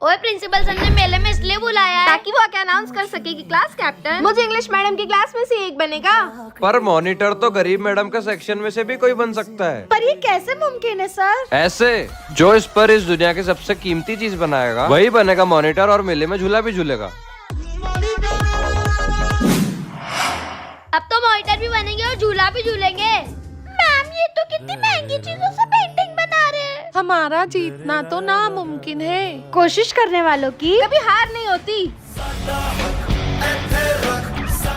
ओए principal sir ने मेले में इसलिए बुलाया है ताकि वो आके अनाउंस कर सके कि क्लास कैप्टन मुझे इंग्लिश मैडम की क्लास में से एक बनेगा। पर मॉनिटर तो गरीब मैडम का सेक्शन में से भी कोई बन सकता है। पर ये कैसे मुमकिन है सर? ऐसे जो इस पर इस दुनिया की सबसे कीमती चीज बनाएगा वही बनेगा मॉनिटर और मेले में झूला भी झूलेगा। अब तो मॉनिटर भी बनेंगे और झूला भी झूलेंगे। मैम ये तो कितनी महंगी चीजों से पेंटिंग बना रहे हैं। हमारा जीतना तो नामुमकिन है। कोशिश करने वालों की कभी हार नहीं होती।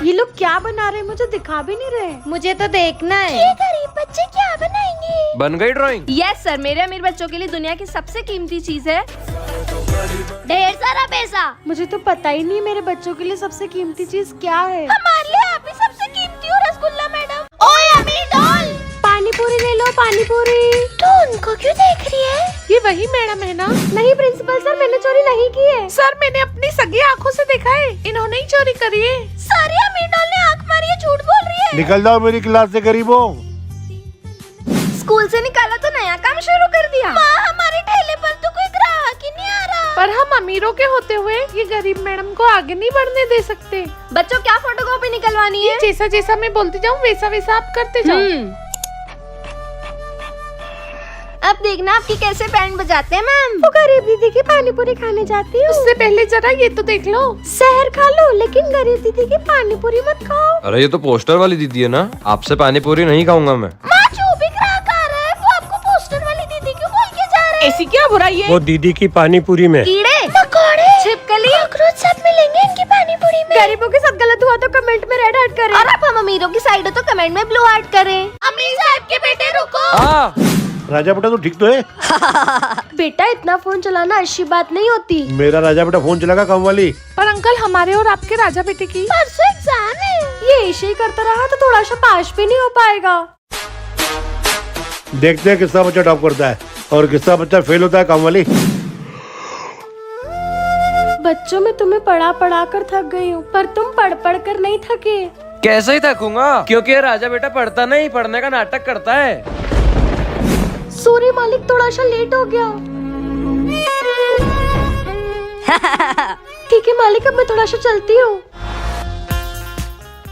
ये लोग क्या बना रहे हैं मुझे दिखा भी नहीं रहे। मुझे तो देखना है ये गरीब बच्चे क्या बनाएंगे। बन गई ड्राइंग? यस सर, मेरे अमीर बच्चों के लिए दुनिया की सबसे कीमती चीज है ढेर सारा पैसा। मुझे तो पता ही नहीं मेरे बच्चों के लिए सबसे कीमती चीज क्या है। हमारे लिए आप ही सबसे कीमती हो रसगुल्ला मैडम। ओए अमीर डॉल पानी पूरी ले लो, पानी पूरी। तो उनको क्यों देख रही है? ये वही मैडम है ना? नहीं प्रिंसिपल सर, मैंने चोरी नहीं की है। सर मैंने अपनी सगी आंखों से देखा है, इन्होंने ही चोरी करी है। सारी अमीर डॉल ने आंख मारी है, झूठ बोल रही है। निकल जाओ मेरी क्लास से गरीबों। स्कूल से निकाला तो नया काम शुरू कर दिया। माँ हमारे ठेले पर तो कोई ग्राहक ही नहीं आ रहा। पर हम अमीरों के होते हुए ये गरीब मैडम को आगे नहीं बढ़ने दे सकते। बच्चों क्या फोटोकॉपी निकलवानी है? जैसा जैसा मैं बोलती जाऊँ वैसा वैसा आप करते जाओ। अब देखना आपकी कैसे बैंड बजाते हैं मैम। वो गरीब दीदी की पानी पूरी खाने जाती हूँ। उससे पहले जरा ये तो देख लो। शहर खा लो लेकिन गरीब दीदी की पानी पूरी मत खाओ। अरे ये तो पोस्टर वाली दीदी है ना, आपसे पानी पूरी नहीं खाऊंगा मैं। माँ जो भी ग्राहक आ रहा है वो आपको पोस्टर वाली दीदी क्यों बोल के जा रहे हैं? ऐसी क्या बुराई है? वो दीदी की पानी पूरी में कीड़े मकोड़े छिपकली कॉकरोच सब मिलेंगे इनकी पानी पूरी में। गरीबों के साथ गलत हुआ तो कमेंट में रेड हार्ट करें। और अब हम अमीरों की साइड हो तो कमेंट में ब्लू हार्ट करें। अमीर साहब के बेटे रुको। राजा बेटा तो ठीक तो है। बेटा इतना फोन चलाना अच्छी बात नहीं होती। मेरा राजा बेटा फोन चलागा काम वाली। पर अंकल हमारे और आपके राजा बेटे की परसों एग्जाम है। ये ऐसे ही करता रहा तो थोड़ा सा पास भी नहीं हो पाएगा। देखते हैं किसका बच्चा टॉप करता है और किसका बच्चा फेल होता है काम वाली। बच्चों में तुम्हें पढ़ा पढ़ा कर थक गई हूँ, पर तुम पढ़ पढ़ कर नहीं थके। कैसे ही थकूंगा, क्योंकि ये राजा बेटा पढ़ता नहीं, पढ़ने का नाटक करता है। सूर्य मालिक थोड़ा सा लेट हो गया। ठीक है मालिक, अब मैं थोड़ा सा चलती हूँ।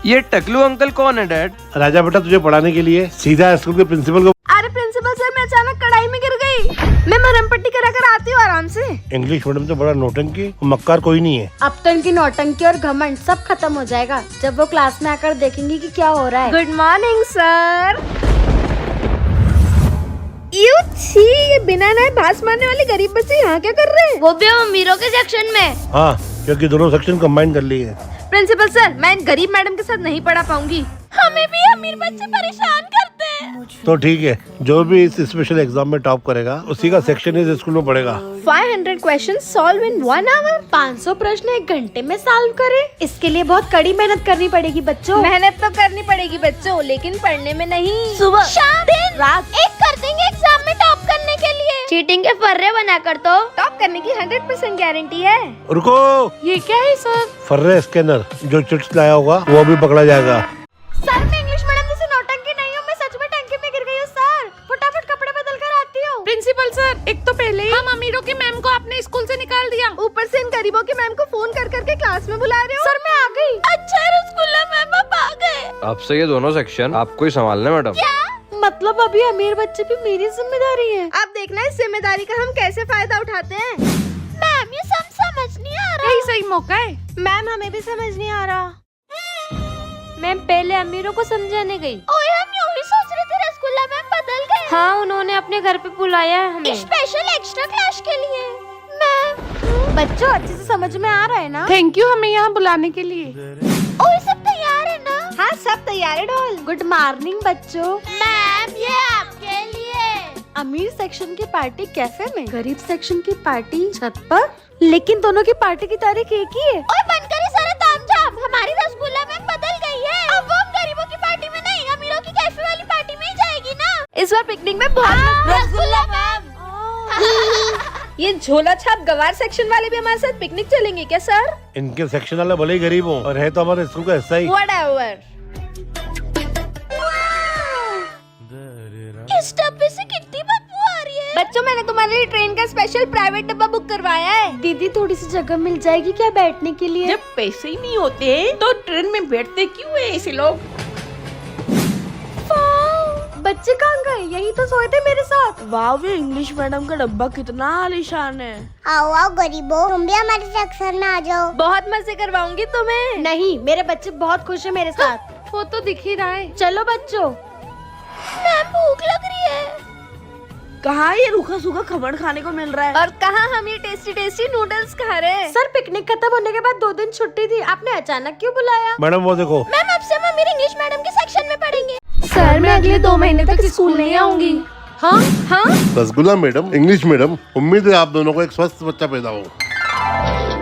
ये टकलू अंकल कौन है डैड? राजा बेटा तुझे पढ़ाने के लिए सीधा स्कूल के प्रिंसिपल को। अरे प्रिंसिपल सर, मैं अचानक कढ़ाई में गिर गई। मैं मरहम पट्टी करा कर आती हूँ आराम से। इंग्लिश मीडियम से बड़ा नौटंकी और मक्कार कोई नहीं है। अब तो इनकी नौटंकी और घमंड सब खत्म हो जाएगा जब वो क्लास में आकर देखेंगी कि क्या हो रहा है। Good morning sir. ये बिना नए भास मारने वाले गरीब बच्चे यहाँ क्या कर रहे हैं? वो भी हम अमीरों के सेक्शन में। हाँ, क्योंकि दोनों सेक्शन कंबाइन कर लिए है। प्रिंसिपल सर, मैं इन गरीब मैडम के साथ नहीं पढ़ा पाऊंगी। हमें भी अमीर बच्चे परेशान करते हैं। तो ठीक है, जो भी इस स्पेशल एग्जाम में टॉप करेगा उसी का सेक्शन इस स्कूल में पढ़ेगा। 500 क्वेश्चन सॉल्व इन 1 आवर। 500 प्रश्न 1 घंटे में सॉल्व करें। इसके लिए बहुत कड़ी मेहनत करनी पड़ेगी बच्चों। मेहनत तो करनी पड़ेगी बच्चों, लेकिन पढ़ने में नहीं। सुबह शाम दिन रात एक कर देंगे एग्जाम में टॉप करने के लिए। चीटिंग के फर्रे बना कर तो टॉप करने की 100% गारंटी है। रुको, ये क्या है सर? फर्रे स्कैनर जो चिट्स लाया होगा वो भी पकड़ा जाएगा। सर मैं इंग्लिश मैडम जैसे नौटंकी नहीं हूँ, मैं सच में टंकी में गिर गई हूँ सर। फटाफट कपड़े बदल कर आती हूँ। प्रिंसिपल सर, एक तो पहले ही हम अमीरों की मैम को आपने स्कूल से निकाल दिया, ऊपर से इन गरीबों की मैम को फोन कर करके क्लास में बुला रहे हो। सर मैं आ गई। अच्छा रसगुल्ला मैम आप आ गए। अब से ये दोनों सेक्शन आपको ही संभालना मैडम। मतलब अभी अमीर बच्चे भी मेरी जिम्मेदारी है। अब देखना इस जिम्मेदारी का हम कैसे फायदा उठाते हैं। मैम ये सब समझ नहीं आ रहा। यही सही मौका है। मैम हमें भी समझ नहीं आ रहा। मैम पहले अमीरों को समझाने गई। ओए हम यूं ही सोच रहे थे रसगुल्ला मैम बदल गए। हाँ उन्होंने अपने घर पे बुलाया है हमें स्पेशल एक्स्ट्रा क्लास के लिए। मैम बच्चों अच्छे से समझ में आ रहा है ना? थैंक यू हमें यहाँ बुलाने के लिए। ओए सब तैयार है ना? हाँ सब तैयार है डॉल। गुड मॉर्निंग बच्चों। मैम ये आपके लिए। अमीर सेक्शन की पार्टी कैफे में, गरीब सेक्शन की पार्टी छत पर, लेकिन दोनों की पार्टी की तारीख एक ही है। ओए बंद करे सारा तामझाम, हमारी रसगुल्ला मैम बदल गई है। अब वो हम गरीबों की पार्टी में नहीं, अमीरों की कैफे वाली पार्टी में ही जाएगी ना। इस बार पिकनिक में बहुत रसगुल्ला मैम। ये झोला छाप गवार सेक्शन वाले भी हमारे साथ पिकनिक चलेंगे क्या सर? इनके सेक्शन वाले भले ही गरीब हो और है तो हमारे स्कूल का हिस्सा ही। Whatever. इस डब्बे से कितनी बदबू आ रही है। बच्चों बच्चों मैंने तुम्हारे लिए ट्रेन का स्पेशल प्राइवेट डब्बा बुक करवाया है। दीदी थोड़ी सी जगह मिल जाएगी क्या बैठने के लिए? जब पैसे ही नहीं होते तो ट्रेन में बैठते क्यों है ऐसे लोग? बच्चे कहाँ गए? यही तो सोए थे मेरे साथ। वाह, ये इंग्लिश मैडम का डब्बा कितना आलीशान है। आओ आओ गरीबों, तुम भी हमारे सेक्शन में आ जाओ। बहुत मजे करवाऊंगी तुम्हें। नहीं, मेरे बच्चे बहुत खुश है मेरे साथ। वो तो दिख ही रहा है। चलो बच्चों। मैम भूख लग रही है। कहाँ ये रूखा सूखा खमण खाने को मिल रहा है? और कहाँ हम ये टेस्टी टेस्टी नूडल्स खा रहे हैं। सर पिकनिक खत्म होने के बाद 2 दिन छुट्टी थी, आपने अचानक क्यों बुलाया? मैडम वो देखो। मैम अब से हम मेरी इंग्लिश मैडम के सेक्शन में पढ़ेंगे। सर मैं अगले 2 महीने तक स्कूल नहीं आऊंगी। हाँ हाँ। रसगुल्ला मैडम, इंग्लिश मैडम, उम्मीद है आप दोनों को एक स्वस्थ बच्चा पैदा हो।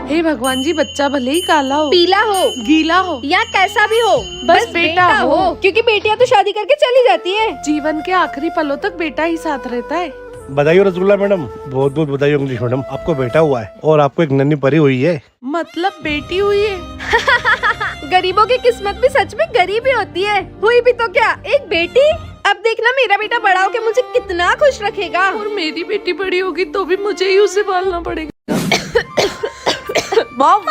हे भगवान जी, बच्चा भले ही काला हो, पीला हो, गीला हो, या कैसा भी हो, बस बेटा हो। क्योंकि बेटियां तो शादी करके चली जाती है। जीवन के आखिरी पलों तक बेटा ही साथ रहता है। बधाई हो रसगुल्ला मैडम, बहुत बहुत बधाई हो इंग्लिश मैडम, आपको बेटा हुआ है और आपको एक नन्ही परी हुई है। मतलब बेटी हुई है। गरीबों की किस्मत भी सच में गरीब ही होती है। हुई भी तो क्या, एक बेटी। अब देखना मेरा बेटा बड़ा होके मुझे कितना खुश रखेगा। और मेरी बेटी बड़ी होगी तो भी मुझे ही उसे पालना पड़ेगा। मॉम,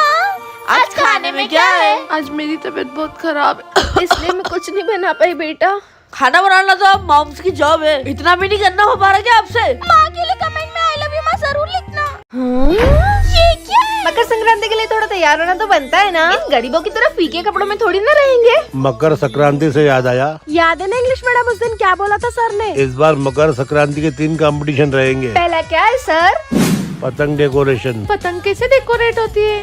आज खाने में क्या है? आज मेरी तबीयत बहुत खराब है, इसलिए मैं कुछ नहीं बना पाई बेटा। खाना बनाना तो अब मॉम्स की जॉब है, इतना भी नहीं करना हो पा रहा क्या आपसे? माँ के लिए कमेंट में आई लव यू माँ जरूर लिखना। ये क्या है? मकर संक्रांति के लिए थोड़ा तैयार होना तो बनता है ना। इन गरीबों की तरह फीके कपड़ों में थोड़ी ना रहेंगे। मकर संक्रांति से याद आया, याद है ना इंग्लिश मैडम उस दिन क्या बोला था सर ने? इस बार मकर संक्रांति के 3 कंपटीशन रहेंगे। पहला क्या है सर? पतंग डेकोरेशन। पतंग कैसे डेकोरेट होती है?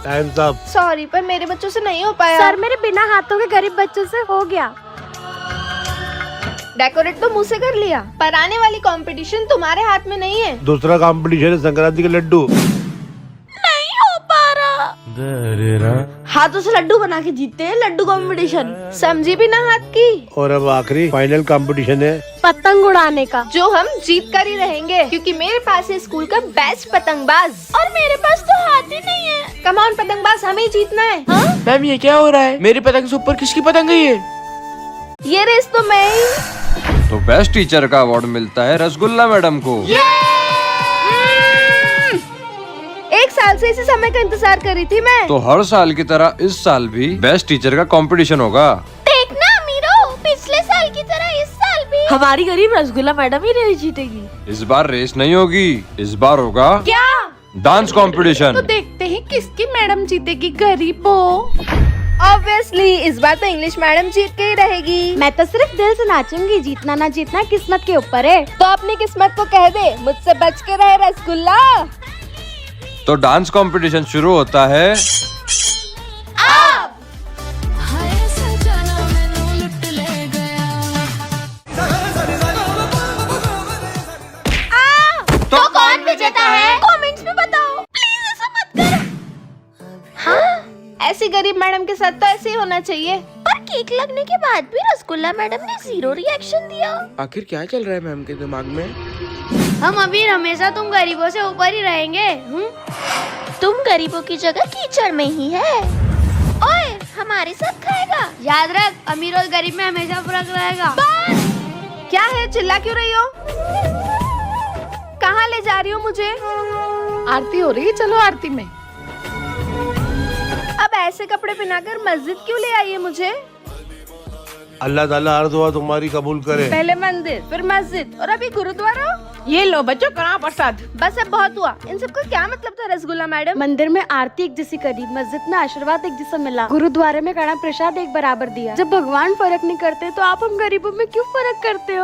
Times up. सॉरी पर मेरे बच्चों से नहीं हो पाया। सर मेरे बिना हाथों के गरीब बच्चों से हो गया। डेकोरेट तो मुझसे कर लिया, पर आने वाली कंपटीशन तुम्हारे हाथ में नहीं है। दूसरा कंपटीशन है संक्रांति के लड्डू। नहीं हो पा रहा। हाथों से लड्डू बना के जीतते हैं लड्डू कंपटीशन। समझी भी ना हाथ की। और अब आखिरी फाइनल कंपटीशन है पतंग उड़ाने का, जो हम जीत कर ही रहेंगे, क्योंकि मेरे पास है स्कूल का बेस्ट पतंगबाज और मेरे पास तो हाथ ही नहीं है। कम ऑन पतंगबाज, हमें ही जीतना है। हाँ? मैम ये क्या हो रहा है? मेरी पतंग से ऊपर किसकी पतंग है ये? ये रेस तो मैं ही। तो बेस्ट टीचर का अवार्ड मिलता है रसगुल्ला मैडम को। एक साल से इसी समय का इंतजार कर रही थी मैं। तो हर साल की तरह इस साल भी बेस्ट टीचर का कंपटीशन होगा। देखना मीरो, पिछले साल की तरह इस साल भी। हमारी गरीब रसगुल्ला मैडम ही नहीं जीतेगी। इस बार रेस नहीं होगी, इस बार होगा क्या? Dance competition. तो देखते हैं किसकी मैडम जीतेगी। गरीबों। ऑब्वियसली इस बार तो इंग्लिश मैडम जीत के ही रहेगी। मैं तो सिर्फ दिल से नाचूंगी, जीतना ना जीतना किस्मत के ऊपर है। तो अपनी किस्मत को कह दे मुझसे बच के रहे रसगुल्ला। तो डांस कंपटीशन शुरू होता है। तो कौन विजेता है? कमेंट्स में बताओ प्लीज, ऐसा मत करो। हाँ, ऐसी गरीब मैडम के साथ तो ऐसे ही होना चाहिए। पर केक लगने के बाद भी रसगुल्ला मैडम ने 0 रिएक्शन दिया। आखिर क्या चल रहा है मैम के दिमाग में? हम अभी हमेशा तुम गरीबों से ऊपर ही रहेंगे। तुम गरीबों की जगह कीचड़ में ही है। ओए, हमारे साथ खाएगा? याद रख, अमीर और गरीब में हमेशा फर्क रहेगा। क्या है, चिल्ला क्यों रही हो? कहाँ ले जा रही हो मुझे? आरती हो रही है, चलो आरती में। अब ऐसे कपड़े पहनाकर मस्जिद क्यों ले आई है मुझे? अल्लाह ताला हर दुआ तुम्हारी कबूल करे। पहले मंदिर, फिर मस्जिद और अभी गुरुद्वारा। ये लो बच्चों, कहाँ प्रसाद? बस अब बहुत हुआ। इन सबका क्या मतलब था रसगुल्ला मैडम? मंदिर में आरती एक जैसी करी, मस्जिद में आशीर्वाद एक जैसा मिला, गुरुद्वारे में कड़ा प्रसाद एक बराबर दिया। जब भगवान फर्क नहीं करते तो आप हम गरीबों में क्यों फर्क करते हो?